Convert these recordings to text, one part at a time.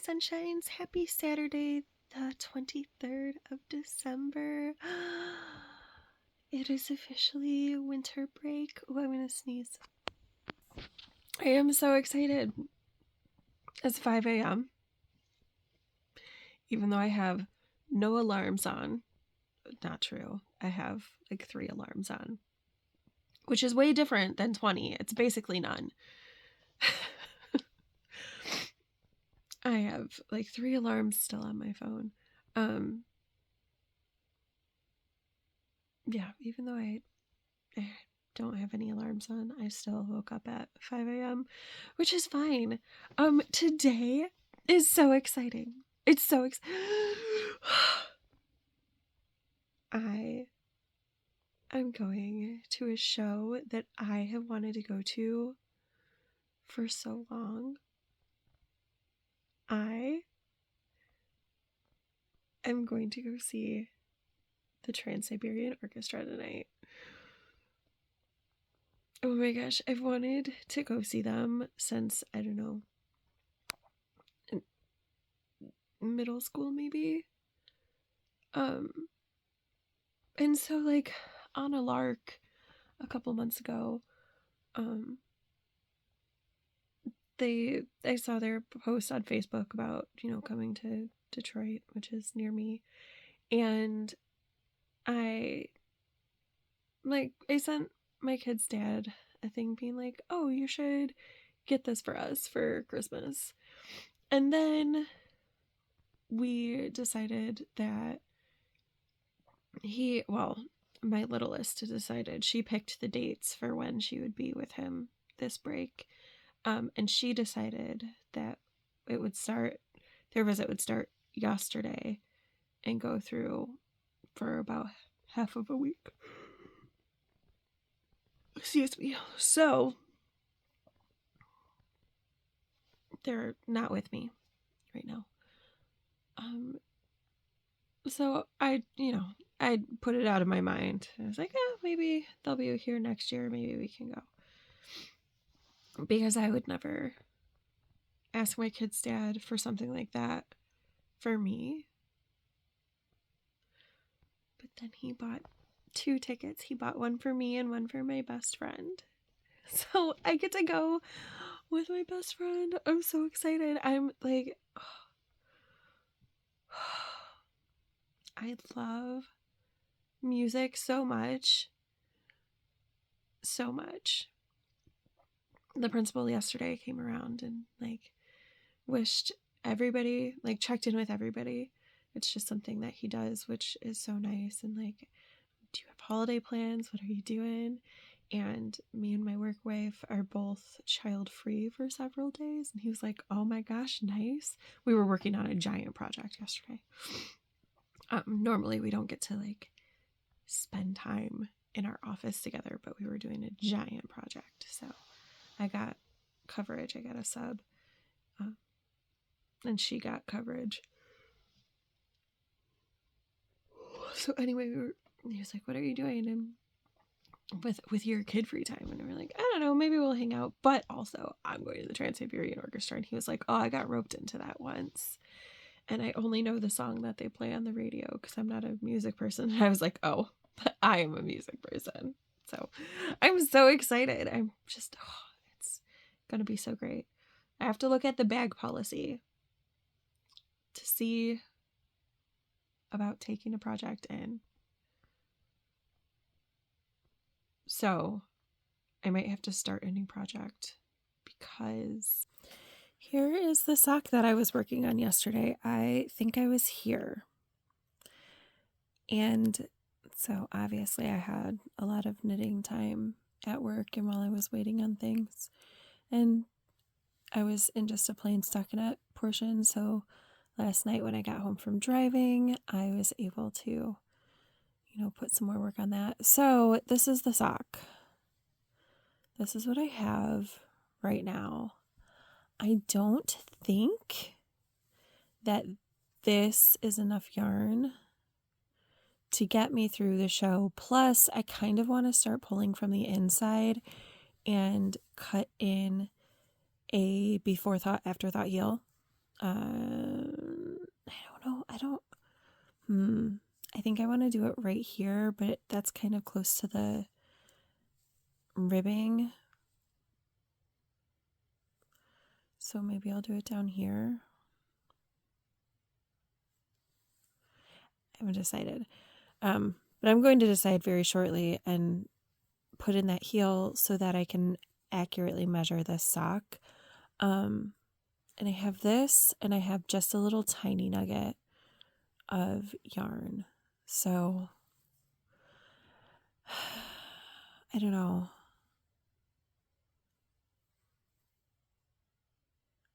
sunshines. Happy Saturday, the 23rd of December. It is officially winter break. Oh, I'm gonna sneeze. I am so excited. It's 5 a.m. Even though I have no alarms on. Not true. I have like 3 alarms on, which is way different than 20. It's basically none. I have like 3 alarms still on my phone. Yeah, even though I don't have any alarms on, I still woke up at 5 a.m., which is fine. Today is so exciting. It's so I am going to a show that I have wanted to go to for so long. I am going to go see the Trans-Siberian Orchestra tonight. Oh my gosh, I've wanted to go see them since, I don't know, middle school maybe. And so like on a lark a couple months ago, I saw their post on Facebook about, coming to Detroit, which is near me. And I sent my kid's dad a thing being like, oh, you should get this for us for Christmas. And then we decided that my littlest decided, she picked the dates for when she would be with him this break. And she decided that their visit would start yesterday and go through for about half of a week. Excuse me. So they're not with me right now. So I put it out of my mind. I was like, maybe they'll be here next year. Maybe we can go. Because I would never ask my kid's dad for something like that for me. But then he bought 2 tickets. He bought one for me and one for my best friend. So I get to go with my best friend. I'm so excited. I'm like, I love music so much. So much. The principal yesterday came around and wished everybody, checked in with everybody. It's just something that he does, which is so nice. And do you have holiday plans? What are you doing? And me and my work wife are both child free for several days. And he was like, oh my gosh, nice. We were working on a giant project yesterday. Normally we don't get to spend time in our office together, but we were doing a giant project. So I got coverage. I got a sub. And she got coverage. So anyway, he was like, what are you doing? And with your kid free time? And we were like, I don't know, maybe we'll hang out. But also, I'm going to the Trans-Siberian Orchestra. And he was like, oh, I got roped into that once. And I only know the song that they play on the radio because I'm not a music person. And I was like, oh, I am a music person. So I'm so excited. I'm just, it's going to be so great. I have to look at the bag policy to see about taking a project in. So I might have to start a new project because here is the sock that I was working on yesterday. I think I was here. And so obviously I had a lot of knitting time at work and while I was waiting on things. And I was in just a plain stockinette portion. So last night when I got home from driving, I was able to, put some more work on that. So this is the sock. This is what I have right now. I don't think that this is enough yarn to get me through the show. Plus, I kind of want to start pulling from the inside and cut in a before thought, after thought heel I don't know. I think I want to do it right here, but that's kind of close to the ribbing. So maybe I'll do it down here. I haven't decided. But I'm going to decide very shortly and put in that heel so that I can accurately measure this sock. And I have this, and I have just a little tiny nugget of yarn. So I don't know.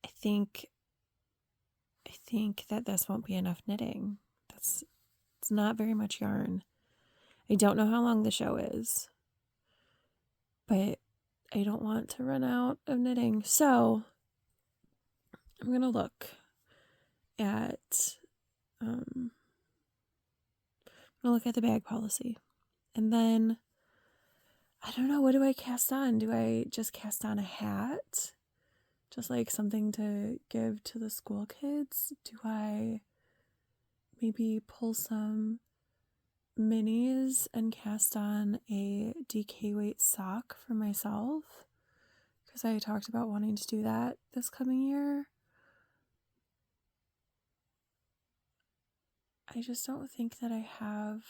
I think that this won't be enough knitting. It's not very much yarn. I don't know how long the show is, but I don't want to run out of knitting. So I'm going to look at the bag policy. And then I don't know, what do I cast on? Do I just cast on a hat? Just like something to give to the school kids? Do I maybe pull some minis and cast on a DK weight sock for myself? Because I talked about wanting to do that this coming year. I just don't think that I have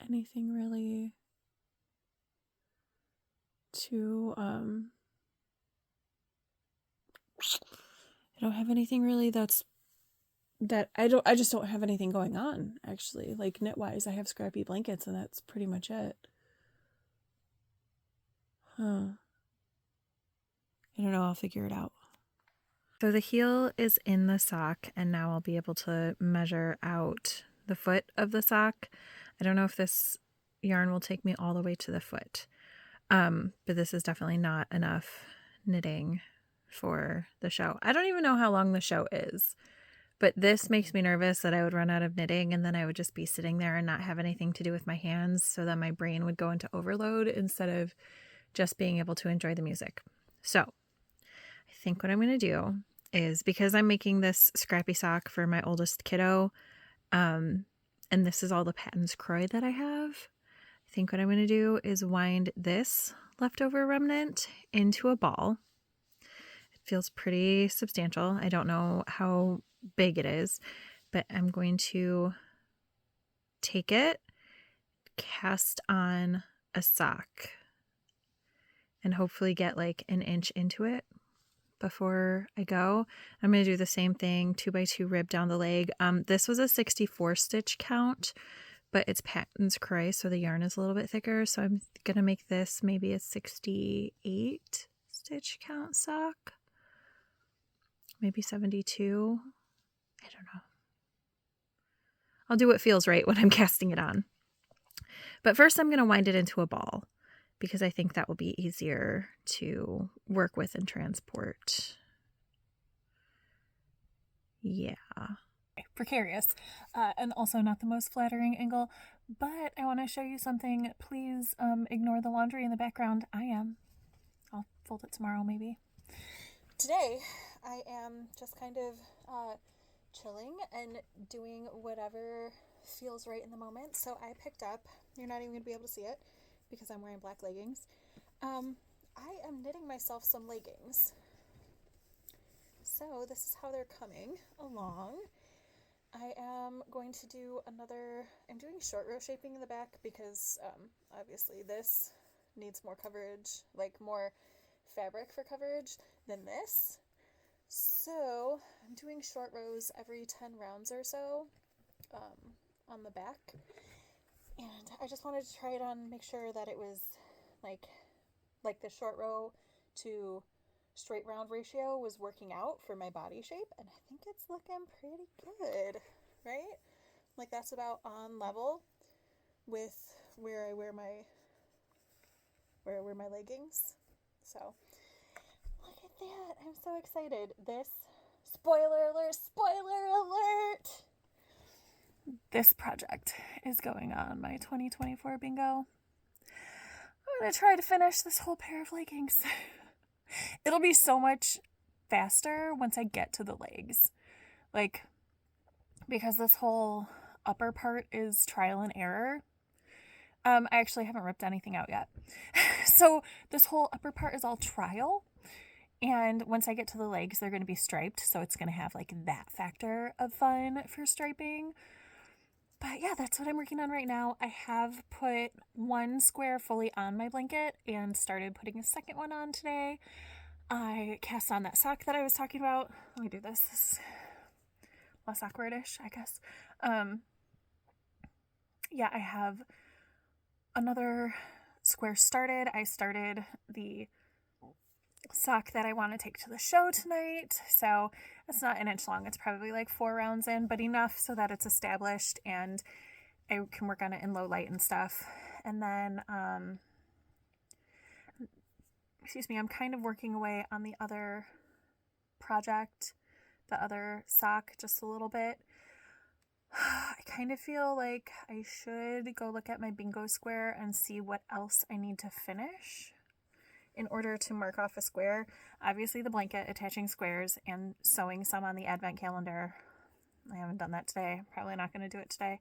anything really to I don't have anything really I just don't have anything going on, actually. Like knit wise, I have scrappy blankets and that's pretty much it. I don't know, I'll figure it out. So the heel is in the sock, and now I'll be able to measure out the foot of the sock. I don't know if this yarn will take me all the way to the foot, but this is definitely not enough knitting for the show. I don't even know how long the show is, but this makes me nervous that I would run out of knitting and then I would just be sitting there and not have anything to do with my hands, so that my brain would go into overload instead of just being able to enjoy the music. So I think what I'm going to do is, because I'm making this scrappy sock for my oldest kiddo, and this is all the Patton's Croy that I have, I think what I'm going to do is wind this leftover remnant into a ball. It feels pretty substantial. I don't know how big it is, but I'm going to take it, cast on a sock, and hopefully get like an inch into it before I go. I'm going to do the same thing, 2x2 rib down the leg. This was a 64 stitch count, but it's Patton's Croy, so the yarn is a little bit thicker. So I'm going to make this maybe a 68 stitch count sock, maybe 72. I don't know. I'll do what feels right when I'm casting it on. But first I'm going to wind it into a ball, because I think that will be easier to work with and transport. Yeah. Precarious, and also not the most flattering angle, but I want to show you something. Please ignore the laundry in the background. I'll fold it tomorrow maybe. Today I am just kind of chilling and doing whatever feels right in the moment. So I picked up, you're not even going to be able to see it because I'm wearing black leggings. I am knitting myself some leggings. So this is how they're coming along. I am going to do I'm doing short row shaping in the back because obviously this needs more coverage, like more fabric for coverage than this. So I'm doing short rows every 10 rounds or so on the back. And I just wanted to try it on, make sure that it was like the short row to straight round ratio was working out for my body shape, and I think it's looking pretty good, right? Like that's about on level with where I wear my leggings. So look at that. I'm so excited. This spoiler alert. This project is going on my 2024 bingo. I'm going to try to finish this whole pair of leggings. It'll be so much faster once I get to the legs. Like, because this whole upper part is trial and error. I actually haven't ripped anything out yet. So this whole upper part is all trial. And once I get to the legs, they're going to be striped. So it's going to have like that factor of fun for striping. But yeah, that's what I'm working on right now. I have put one square fully on my blanket and started putting a second one on today. I cast on that sock that I was talking about. Let me do this. This is less awkward-ish, I guess. Yeah, I have another square started. I started the sock that I want to take to the show tonight. So it's not an inch long. It's probably like 4 rounds in, but enough so that it's established and I can work on it in low light and stuff. And then, I'm kind of working away on the other project, the other sock, just a little bit. I kind of feel like I should go look at my bingo square and see what else I need to finish in order to mark off a square. Obviously the blanket, attaching squares, and sewing some on the advent calendar. I haven't done that today. Probably not going to do it today.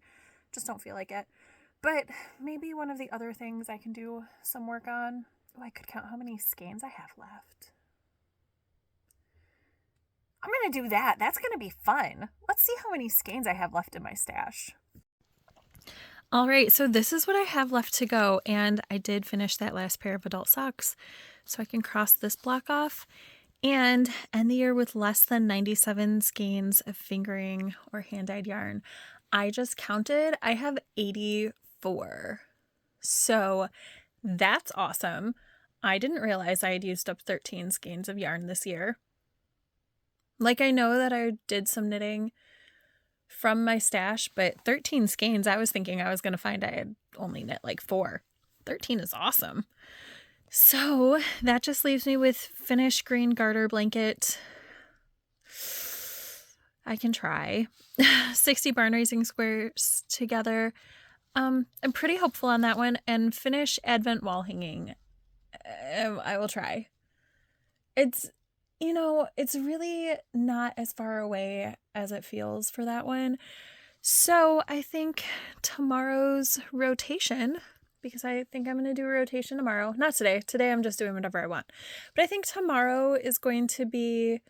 Just don't feel like it. But maybe one of the other things I can do some work on. Oh, I could count how many skeins I have left. I'm going to do that. That's going to be fun. Let's see how many skeins I have left in my stash. All right, so this is what I have left to go, and I did finish that last pair of adult socks, so I can cross this block off and end the year with less than 97 skeins of fingering or hand-dyed yarn. I just counted. I have 84. So that's awesome. I didn't realize I had used up 13 skeins of yarn this year. Like, I know that I did some knitting from my stash, but 13 skeins, I was thinking I was going to find I had only knit like 4. 13 is awesome. So that just leaves me with finished green garter blanket. I can try. 60 barn raising squares together. I'm pretty hopeful on that one. And finish advent wall hanging. I will try. It's really not as far away as it feels for that one. So I think tomorrow's rotation, because I think I'm going to do a rotation tomorrow. Not today. Today I'm just doing whatever I want. But I think tomorrow is going to be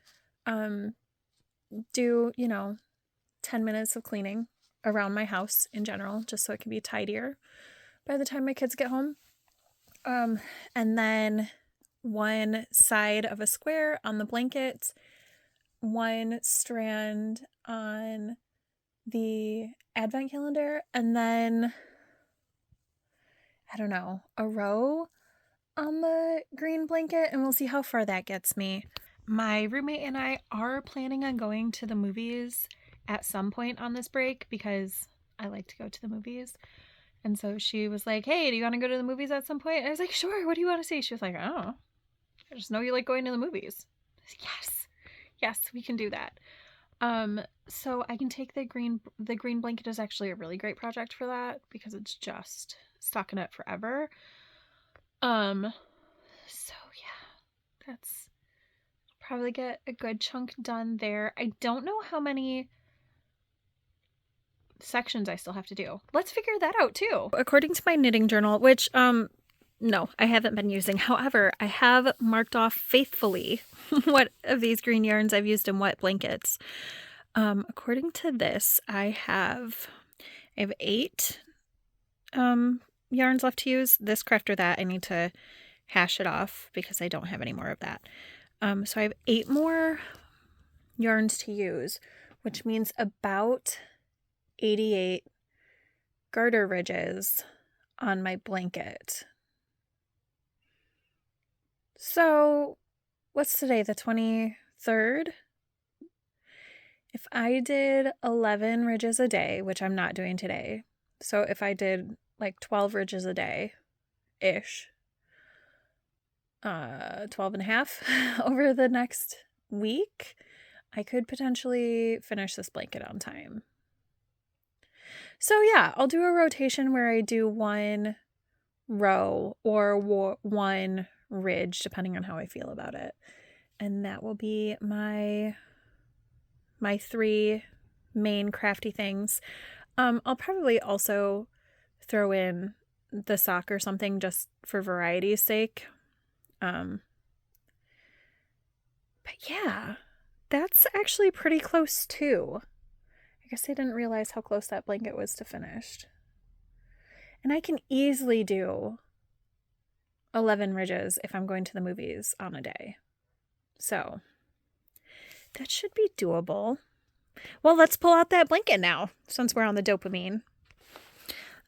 do 10 minutes of cleaning around my house in general, just so it can be tidier by the time my kids get home. And then one side of a square on the blanket, one strand on the advent calendar, and then, I don't know, a row on the green blanket, and we'll see how far that gets me. My roommate and I are planning on going to the movies at some point on this break because I like to go to the movies. And so she was like, hey, do you want to go to the movies at some point? And I was like, sure, what do you want to see? She was like, oh, I just know you like going to the movies. I was like, yes, we can do that. So I can take the green blanket is actually a really great project for that because it's just stockinette forever. So yeah, that's probably get a good chunk done there. I don't know how many sections I still have to do. Let's figure that out too. According to my knitting journal, which no, I haven't been using. However, I have marked off faithfully what of these green yarns I've used in what blankets. According to this, I have 8 yarns left to use. This craft or that, I need to hash it off because I don't have any more of that. So I have 8 more yarns to use, which means about 88 garter ridges on my blanket. So what's today, the 23rd? If I did 11 ridges a day, which I'm not doing today, so if I did like 12 ridges a day-ish, 12 and a half over the next week, I could potentially finish this blanket on time. So yeah, I'll do a rotation where I do one row or one ridge, depending on how I feel about it. And that will be my 3 main crafty things. I'll probably also throw in the sock or something just for variety's sake. But yeah, that's actually pretty close too. I guess I didn't realize how close that blanket was to finished. And I can easily do 11 ridges if I'm going to the movies on a day. So that should be doable. Well, let's pull out that blanket now, since we're on the dopamine.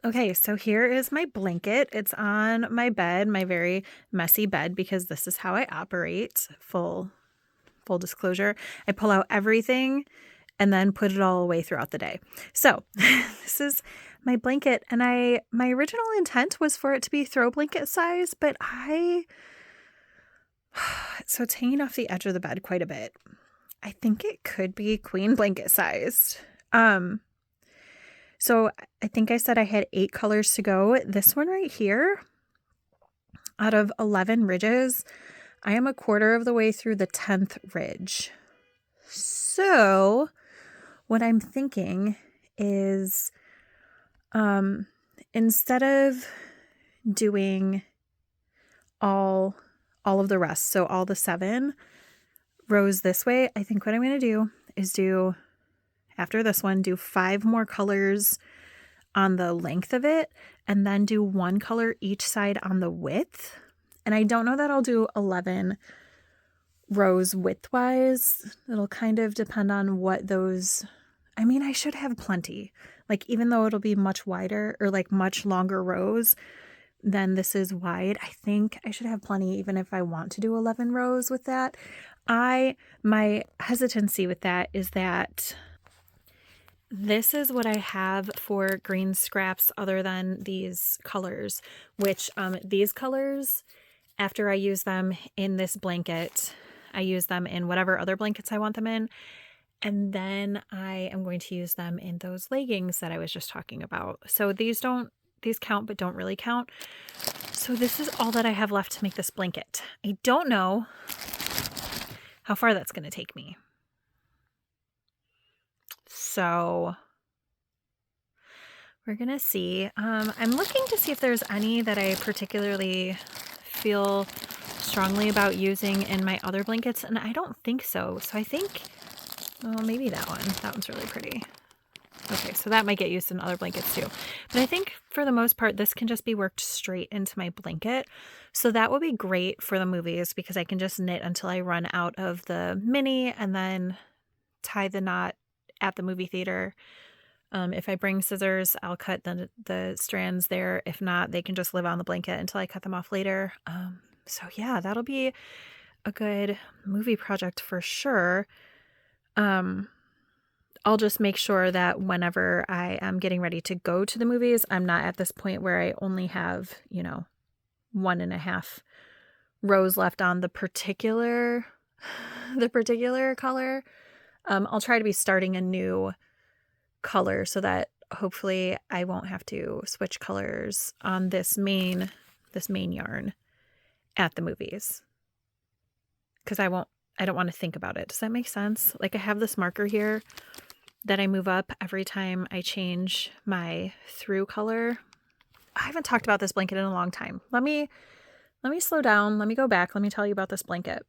Okay, so here is my blanket. It's on my bed, my very messy bed, because this is how I operate. Full disclosure. I pull out everything and then put it all away throughout the day. So this is my blanket, and my original intent was for it to be throw blanket size, but so it's hanging off the edge of the bed quite a bit. I think it could be queen blanket sized. So I think I said I had 8 colors to go. This one right here, out of 11 ridges, I am a quarter of the way through the 10th ridge. So what I'm thinking is, instead of doing all of the rest, so all the 7 rows this way, I think what I'm going to do is after this one, do 5 more colors on the length of it, and then do 1 color each side on the width. And I don't know that I'll do 11 rows width-wise. It'll kind of depend on what those... I mean, I should have plenty. Like, even though it'll be much wider or like much longer rows than this is wide, I think I should have plenty even if I want to do 11 rows with that. My hesitancy with that is that this is what I have for green scraps other than these colors, which these colors, after I use them in this blanket, I use them in whatever other blankets I want them in. And then I am going to use them in those leggings that I was just talking about. So these count, but don't really count. So this is all that I have left to make this blanket. I don't know how far that's going to take me. So we're going to see. I'm looking to see if there's any that I particularly feel strongly about using in my other blankets, and I don't think so. So I think, well, maybe that one. That one's really pretty. Okay, so that might get used in other blankets too. But I think for the most part, this can just be worked straight into my blanket. So that will be great for the movies because I can just knit until I run out of the mini and then tie the knot at the movie theater. If I bring scissors, I'll cut the strands there. If not, they can just live on the blanket until I cut them off later. So yeah, that'll be a good movie project for sure. I'll just make sure that whenever I am getting ready to go to the movies, I'm not at this point where I only have, 1.5 rows left on the particular color. I'll try to be starting a new color so that hopefully I won't have to switch colors on this main yarn at the movies. Because I don't want to think about it. Does that make sense? Like, I have this marker here that I move up every time I change my through color. I haven't talked about this blanket in a long time. Let me slow down. Let me go back. Let me tell you about this blanket.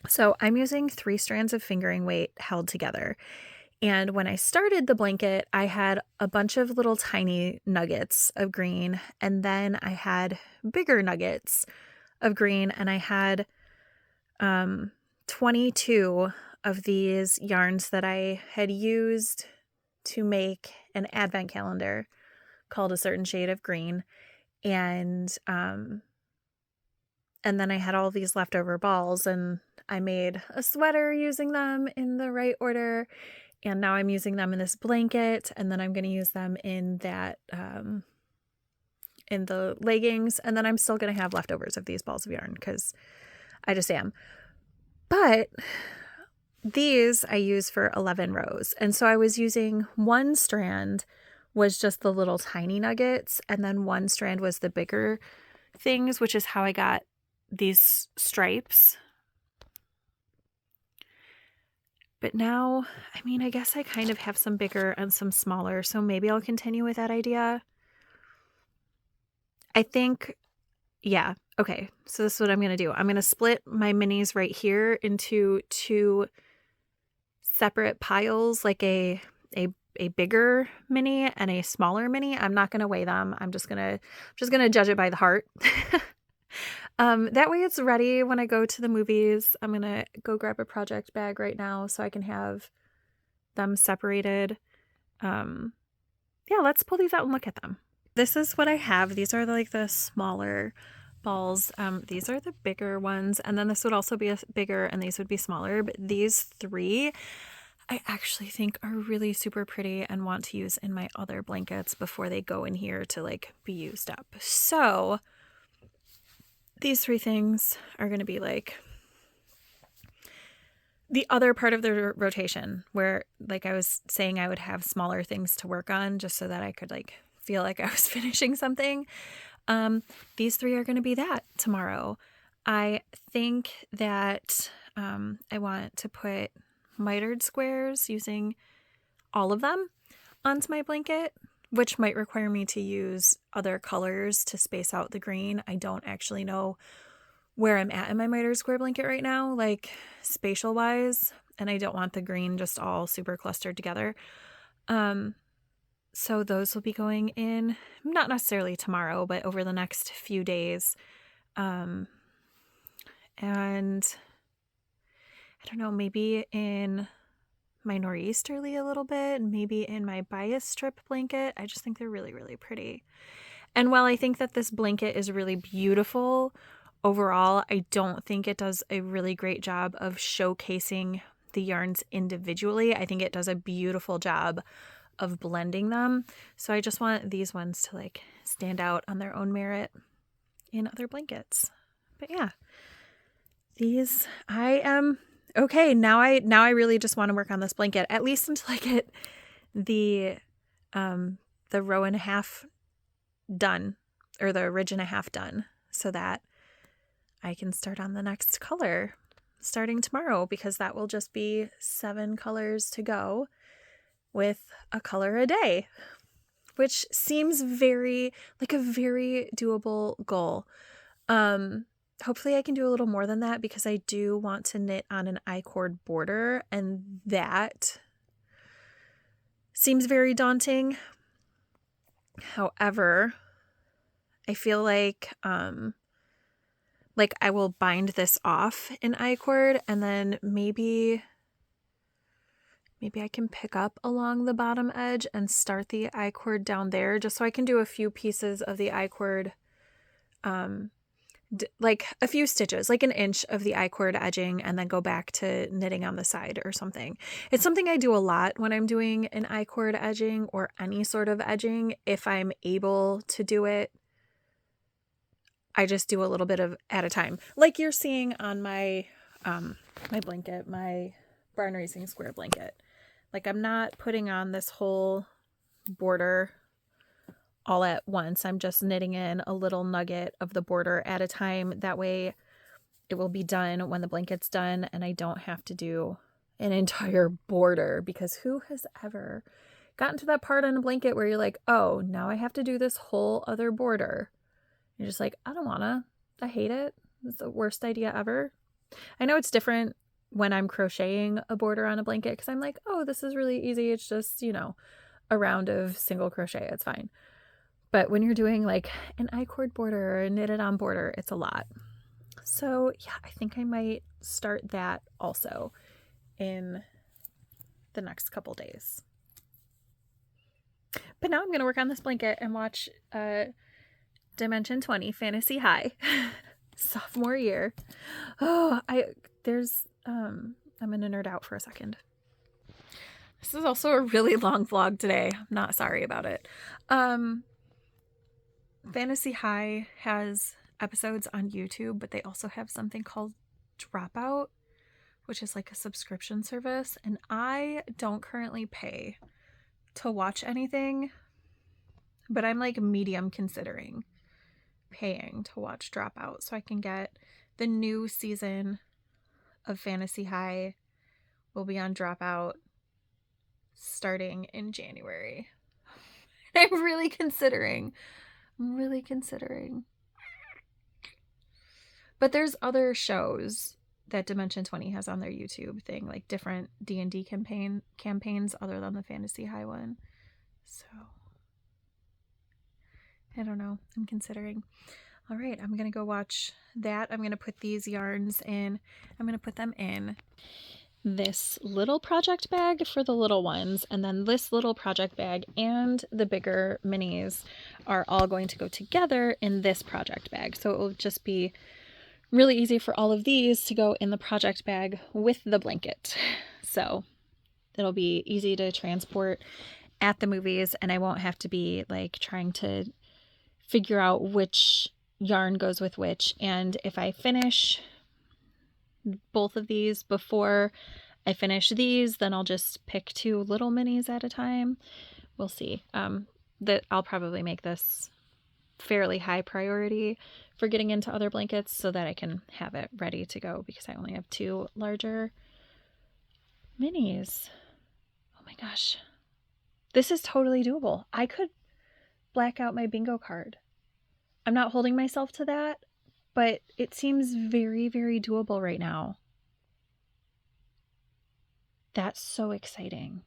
So I'm using 3 strands of fingering weight held together. And when I started the blanket, I had a bunch of little tiny nuggets of green. And then I had bigger nuggets of green. And I had 22 of these yarns that I had used to make an advent calendar called A Certain Shade of Green. And then I had all these leftover balls, and I made a sweater using them in the right order. And now I'm using them in this blanket, and then I'm going to use them in that, in the leggings. And then I'm still going to have leftovers of these balls of yarn because I just am. But these I use for 11 rows. And so I was using 1 strand was just the little tiny nuggets, and then 1 strand was the bigger things, which is how I got these stripes. But now, I mean, I guess I kind of have some bigger and some smaller, so maybe I'll continue with that idea. I think, yeah, okay, so this is what I'm going to do. I'm going to split my minis right here into 2 separate piles, like a bigger mini and a smaller mini. I'm not going to weigh them. I'm just going to judge it by the heart. That way it's ready when I go to the movies. I'm going to go grab a project bag right now so I can have them separated. Yeah, let's pull these out and look at them. This is what I have. These are like the smaller balls. These are the bigger ones. And then this would also be bigger and these would be smaller. But these 3, I actually think are really super pretty and want to use in my other blankets before they go in here to like be used up. So these 3 things are going to be like the other part of the rotation where, like I was saying, I would have smaller things to work on just so that I could like feel like I was finishing something. These 3 are going to be that tomorrow. I think that I want to put mitered squares using all of them onto my blanket, which might require me to use other colors to space out the green. I don't actually know where I'm at in my mitered square blanket right now, like spatial wise, and I don't want the green just all super clustered together. So those will be going in, not necessarily tomorrow, but over the next few days. And I don't know, maybe in my nor'easterly a little bit, maybe in my bias strip blanket. I just think they're really, really pretty. And while I think that this blanket is really beautiful, overall, I don't think it does a really great job of showcasing the yarns individually. I think it does a beautiful job of blending them. So I just want these ones to like stand out on their own merit in other blankets. But yeah, these I am okay. Now I really just want to work on this blanket, at least until I get the row and a half done, or the ridge and a half done, so that I can start on the next color starting tomorrow, because that will just be 7 colors to go with a color a day, which seems very like a very doable goal. Hopefully I can do a little more than that, because I do want to knit on an I-cord border, and that seems very daunting. However, I feel like I will bind this off in I-cord, and then maybe I can pick up along the bottom edge and start the I-cord down there, just so I can do a few pieces of the I-cord, like a few stitches, like an inch of the I-cord edging, and then go back to knitting on the side or something. It's something I do a lot when I'm doing an I-cord edging or any sort of edging. If I'm able to do it, I just do a little bit of at a time, like you're seeing on my my blanket, my barn raising square blanket. Like, I'm not putting on this whole border all at once. I'm just knitting in a little nugget of the border at a time. That way it will be done when the blanket's done, and I don't have to do an entire border, because who has ever gotten to that part on a blanket where you're like, oh, now I have to do this whole other border. You're just like, I don't wanna. I hate it. It's the worst idea ever. I know it's different when I'm crocheting a border on a blanket, because I'm like, oh, this is really easy. It's just, a round of single crochet. It's fine. But when you're doing like an I-cord border or a knitted on border, it's a lot. So yeah, I think I might start that also in the next couple days. But now I'm going to work on this blanket and watch Dimension 20 Fantasy High. Sophomore year. Oh, I'm going to nerd out for a second. This is also a really long vlog today. I'm not sorry about it. Fantasy High has episodes on YouTube, but they also have something called Dropout, which is like a subscription service, and I don't currently pay to watch anything, but I'm like medium considering paying to watch Dropout so I can get the new season of Fantasy High will be on Dropout starting in January. I'm really considering. But there's other shows that Dimension 20 has on their YouTube thing, like different D&D campaigns other than the Fantasy High one. So I don't know. I'm considering. All right, I'm going to go watch that. I'm going to put these yarns in. I'm going to put them in this little project bag for the little ones, and then this little project bag and the bigger minis are all going to go together in this project bag. So it will just be really easy for all of these to go in the project bag with the blanket. So it'll be easy to transport at the movies, and I won't have to be like trying to figure out which yarn goes with which. And if I finish both of these before I finish these, then I'll just pick 2 little minis at a time. We'll see. That I'll probably make this fairly high priority for getting into other blankets so that I can have it ready to go, because I only have 2 larger minis. Oh my gosh. This is totally doable. I could black out my bingo card. I'm not holding myself to that, but it seems very, very doable right now. That's so exciting.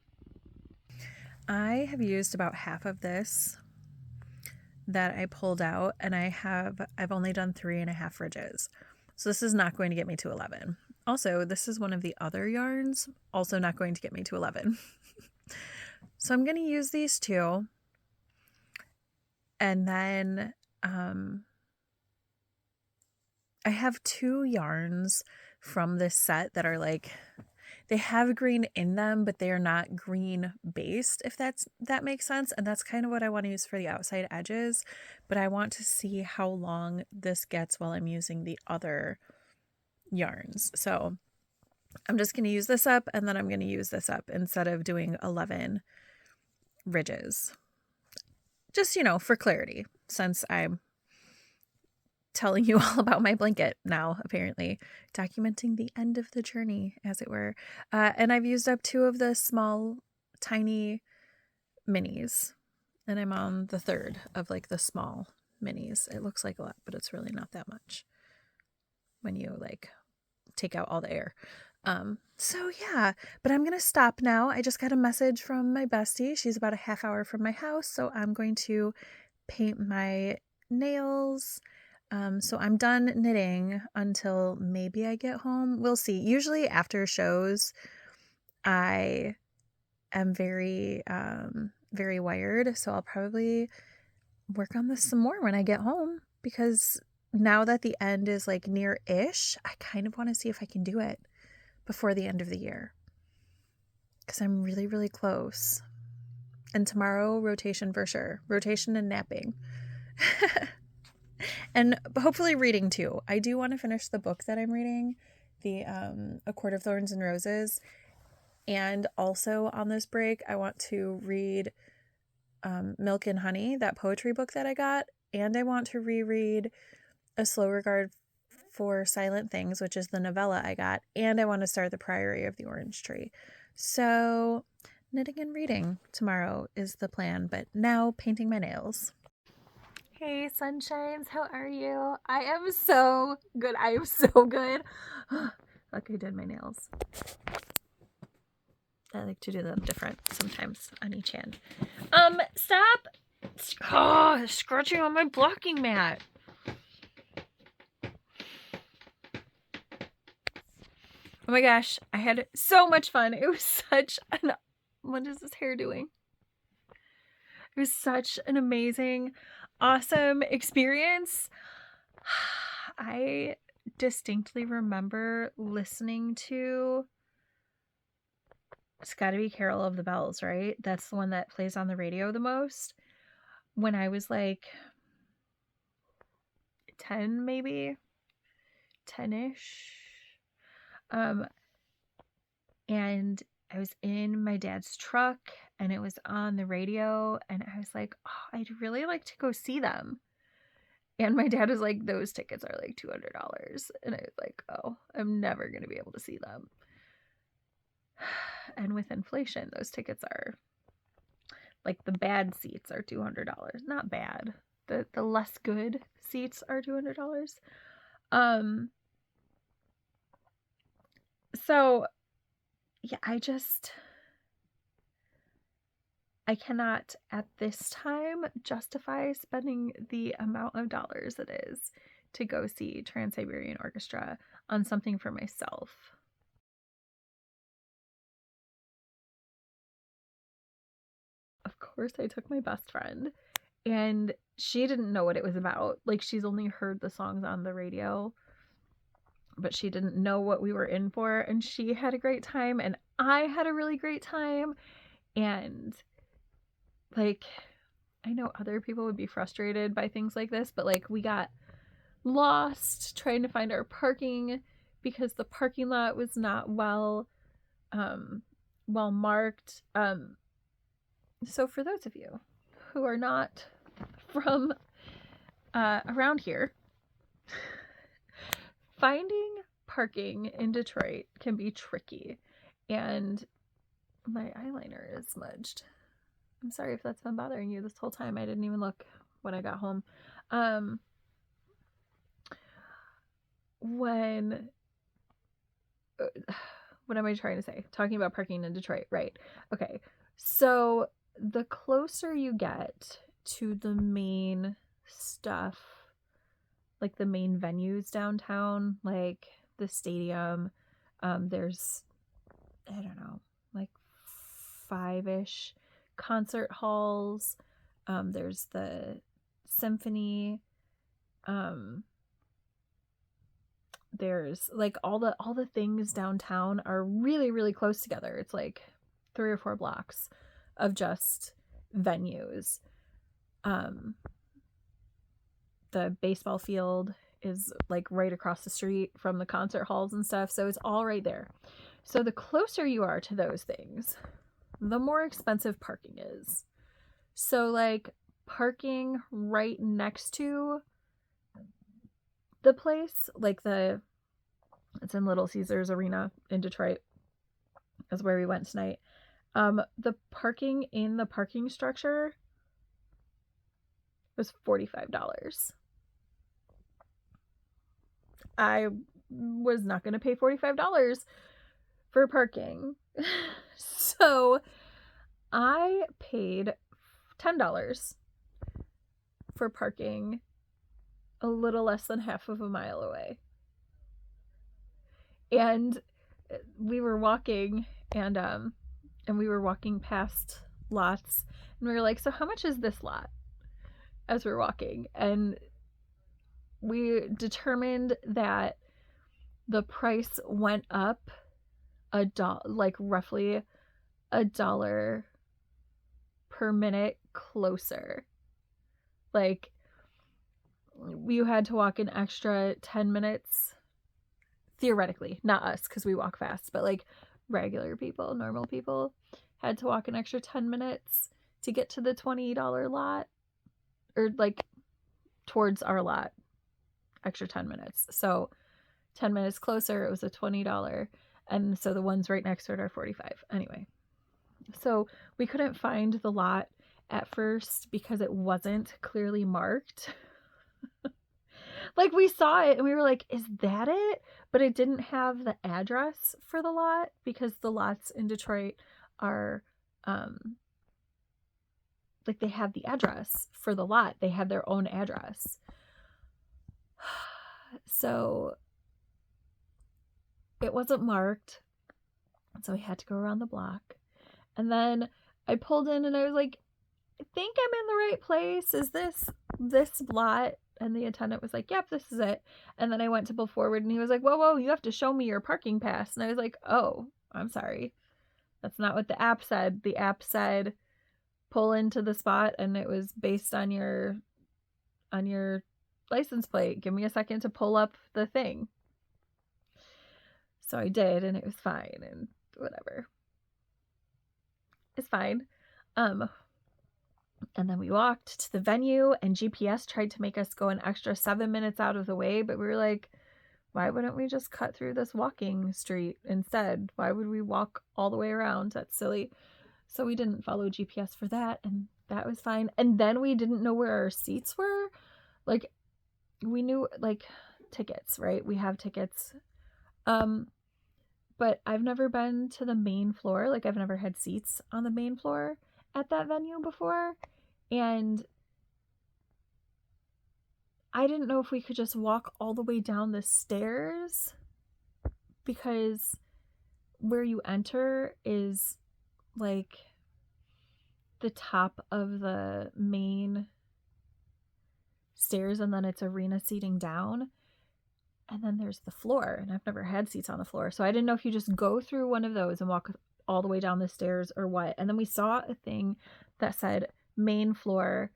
I have used about half of this that I pulled out, and I've only done 3.5 ridges. So this is not going to get me to 11. Also, this is one of the other yarns, also not going to get me to 11. So I'm going to use these 2. And then I have 2 yarns from this set that are like, they have green in them, but they are not green based, if that makes sense. And that's kind of what I want to use for the outside edges. But I want to see how long this gets while I'm using the other yarns. So I'm just going to use this up, and then I'm going to use this up instead of doing 11 ridges. Just, for clarity, since I'm telling you all about my blanket now, apparently documenting the end of the journey, as it were. And I've used up 2 of the small, tiny minis, and I'm on the 3rd of like the small minis. It looks like a lot, but it's really not that much when you like take out all the air. So yeah, but I'm going to stop now. I just got a message from my bestie. She's about a half hour from my house. So I'm going to paint my nails. So I'm done knitting until maybe I get home. We'll see. Usually after shows, I am very, very wired. So I'll probably work on this some more when I get home, because now that the end is like near-ish, I kind of want to see if I can do it before the end of the year, because I'm really, really close. And tomorrow, rotation for sure. Rotation and napping. And hopefully reading too. I do want to finish the book that I'm reading, the A Court of Thorns and Roses. And also on this break, I want to read Milk and Honey, that poetry book that I got. And I want to reread A Slow Regard for Silent Things, which is the novella I got. And I want to start The Priory of the Orange Tree. So knitting and reading tomorrow is the plan, but now painting my nails. Hey, sunshines, how are you? I am so good. I am so good. Like, I did my nails. I like to do them different sometimes on each hand. Stop scratching on my blocking mat. Oh my gosh, I had so much fun. It was such an... What is this hair doing? It was such an amazing, awesome experience. I distinctly remember listening to... It's Gotta Be Carol of the Bells, right? That's the one that plays on the radio the most. When I was like 10, maybe 10-ish. And I was in my dad's truck and it was on the radio, and I was like, oh, I'd really like to go see them. And my dad was like, those tickets are like $200. And I was like, oh, I'm never going to be able to see them. And with inflation, those tickets are like the bad seats are $200. Not bad. The less good seats are $200. So yeah, I cannot at this time justify spending the amount of dollars it is to go see Trans-Siberian Orchestra on something for myself. Of course, I took my best friend, and she didn't know what it was about. Like, she's only heard the songs on the radio, but she didn't know what we were in for, and she had a great time, and I had a really great time. And like, I know other people would be frustrated by things like this, but like, we got lost trying to find our parking because the parking lot was not well marked. So for those of you who are not from around here, finding parking in Detroit can be tricky. And my eyeliner is smudged. I'm sorry if that's been bothering you this whole time. I didn't even look when I got home. When what am I trying to say? Talking about parking in Detroit, right? Okay. So the closer you get to the main stuff, like the main venues downtown, like the stadium, there's, I don't know, like 5-ish concert halls. There's the symphony. There's like all the things downtown are really, really close together. It's like 3 or 4 blocks of just venues. The baseball field is like right across the street from the concert halls and stuff, so it's all right there. So the closer you are to those things, the more expensive parking is. So like parking right next to the place, like it's in Little Caesars Arena in Detroit, is where we went tonight. The parking in the parking structure was $45. I was not going to pay $45 for parking. So I paid $10 for parking a little less than half of a mile away. And we were walking, and we were walking past lots, and we were like, so how much is this lot? As we're walking, and we determined that the price went up like roughly $1 per minute closer. Like, you had to walk an extra 10 minutes, theoretically, not us because we walk fast, but like regular people, normal people had to walk an extra 10 minutes to get to the $20 lot, or like towards our lot, extra 10 minutes. So 10 minutes closer, it was a $20. And so the ones right next to it are $45. Anyway, so we couldn't find the lot at first because it wasn't clearly marked. Like, we saw it and we were like, is that it? But it didn't have the address for the lot, because the lots in Detroit are like, they have the address for the lot. They have their own address. So it wasn't marked. So we had to go around the block. And then I pulled in and I was like, I think I'm in the right place. Is this lot? And the attendant was like, yep, this is it. And then I went to pull forward and he was like, whoa, you have to show me your parking pass. And I was like, oh, I'm sorry. That's not what the app said. The app said pull into the spot, and it was based on your license plate. Give me a second to pull up the thing. So I did, and it was fine, and whatever. It's fine. And then we walked to the venue, and GPS tried to make us go an extra 7 minutes out of the way, but we were like, why wouldn't we just cut through this walking street instead? Why would we walk all the way around? That's silly. So we didn't follow GPS for that, and that was fine. And then we didn't know where our seats were. Like, we knew, like, tickets, right? We have tickets. But I've never been to the main floor. Like, I've never had seats on the main floor at that venue before. And I didn't know if we could just walk all the way down the stairs, because where you enter is like the top of the main stairs, and then it's arena seating down, and then there's the floor, and I've never had seats on the floor, so I didn't know if you just go through one of those and walk all the way down the stairs or what. And then we saw a thing that said main floor,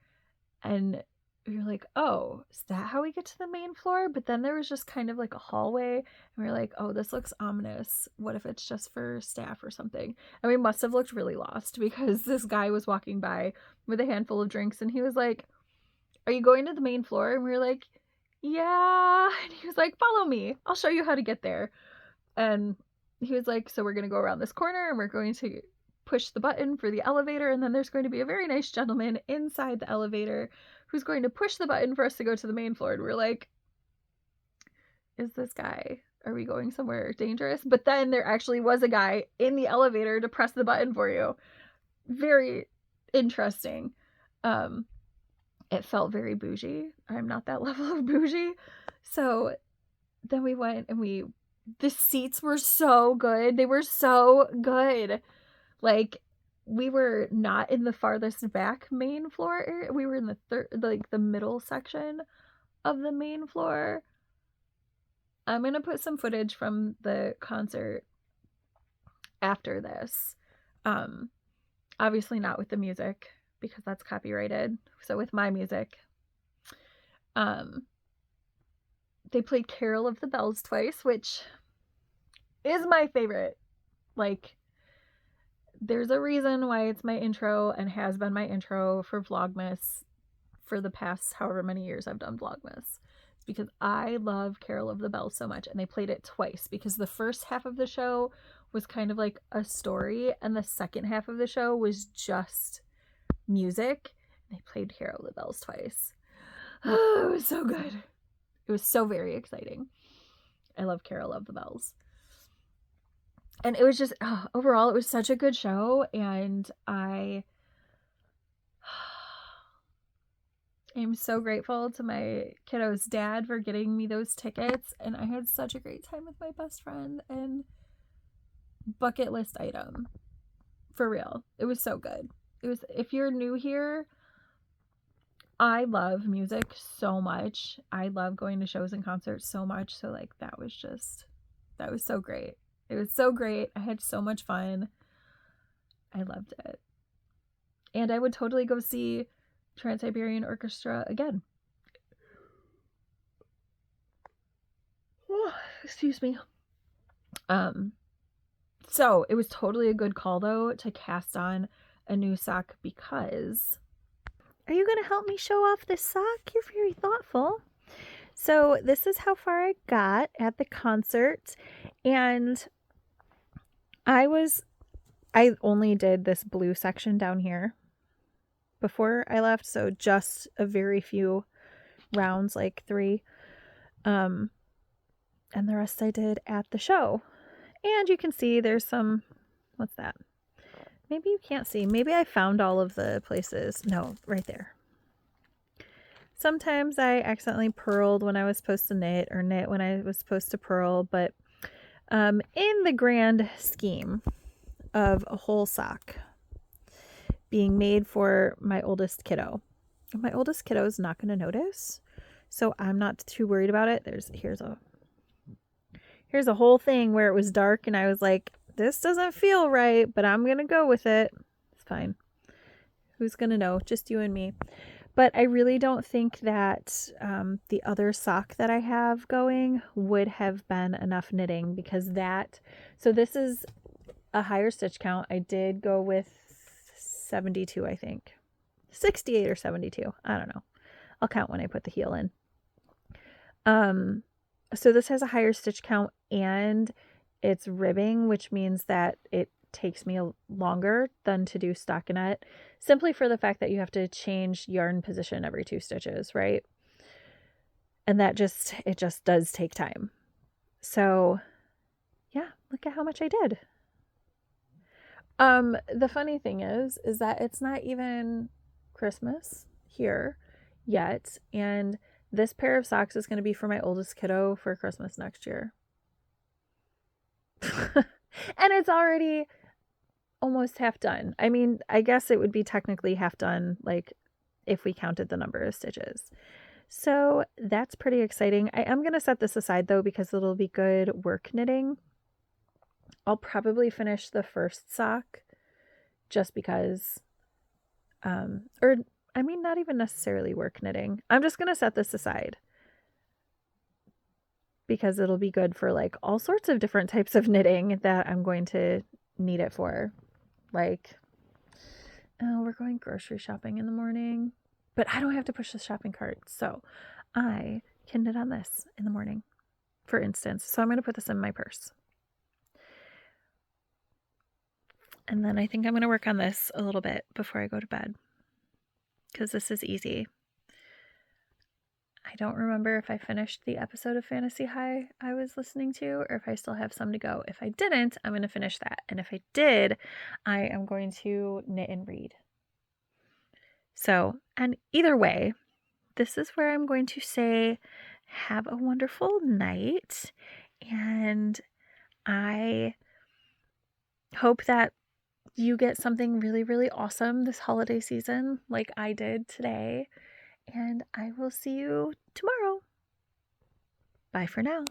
and we were like, oh, is that how we get to the main floor? But then there was just kind of like a hallway, and we were like, oh, this looks ominous. What if it's just for staff or something? And we must have looked really lost, because this guy was walking by with a handful of drinks, and he was like, are you going to the main floor? And we were like, yeah. And he was like, follow me, I'll show you how to get there. And he was like, so we're going to go around this corner, and we're going to push the button for the elevator, and then there's going to be a very nice gentleman inside the elevator who's going to push the button for us to go to the main floor. And we're like, is this guy, are we going somewhere dangerous? But then there actually was a guy in the elevator to press the button for you. Very interesting. It felt very bougie. I'm not that level of bougie. So then we went, and the seats were so good. They were so good. Like, we were not in the farthest back main floor area. We were in the middle section of the main floor. I'm going to put some footage from the concert after this. Obviously not with the music, because that's copyrighted. So with my music. They played Carol of the Bells twice, which is my favorite. Like, there's a reason why it's my intro and has been my intro for Vlogmas for the past however many years I've done Vlogmas. It's because I love Carol of the Bells so much, and they played it twice, because the first half of the show was kind of like a story, and the second half of the show was just music. They played Carol of the Bells twice. Oh, it was so good. It was so very exciting. I love Carol of the Bells. And it was just, overall, it was such a good show, and I am so grateful to my kiddo's dad for getting me those tickets, and I had such a great time with my best friend, and bucket list item. For real. It was so good. It was, if you're new here, I love music so much. I love going to shows and concerts so much, so like that was so great. It was so great. I had so much fun. I loved it. And I would totally go see Trans-Siberian Orchestra again. Oh, excuse me. So it was totally a good call, though, to cast on a new sock, because... Are you going to help me show off this sock? You're very thoughtful. So this is how far I got at the concert, and I only did this blue section down here before I left, so just a very few rounds, like 3. And the rest I did at the show. And you can see there's some, what's that? Maybe you can't see. Maybe I found all of the places. No, right there. Sometimes I accidentally purled when I was supposed to knit, or knit when I was supposed to purl, but in the grand scheme of a whole sock being made for my oldest kiddo, my oldest kiddo is not going to notice, so I'm not too worried about it. Here's a whole thing where it was dark, and I was like, this doesn't feel right, but I'm going to go with it. It's fine. Who's going to know? Just you and me. But I really don't think that the other sock that I have going would have been enough knitting, because so this is a higher stitch count. I did go with 72, I think. 68 or 72. I don't know. I'll count when I put the heel in. So this has a higher stitch count and it's ribbing, which means that it takes me longer than to do stockinette, simply for the fact that you have to change yarn position every 2 stitches, right? And it just does take time. So yeah, look at how much I did. The funny thing is that it's not even Christmas here yet, and this pair of socks is going to be for my oldest kiddo for Christmas next year. And it's already almost half done. I mean, I guess it would be technically half done, like, if we counted the number of stitches. So that's pretty exciting. I am going to set this aside, though, because it'll be good work knitting. I'll probably finish the first sock just because, not even necessarily work knitting. I'm just going to set this aside because it'll be good for like all sorts of different types of knitting that I'm going to need it for. Like, we're going grocery shopping in the morning, but I don't have to push the shopping cart. So I can knit on this in the morning, for instance. So I'm going to put this in my purse. And then I think I'm going to work on this a little bit before I go to bed, because this is easy. I don't remember if I finished the episode of Fantasy High I was listening to, or if I still have some to go. If I didn't, I'm going to finish that. And if I did, I am going to knit and read. So, and either way, this is where I'm going to say, have a wonderful night. And I hope that you get something really, really awesome this holiday season, like I did today. And I will see you tomorrow. Bye for now.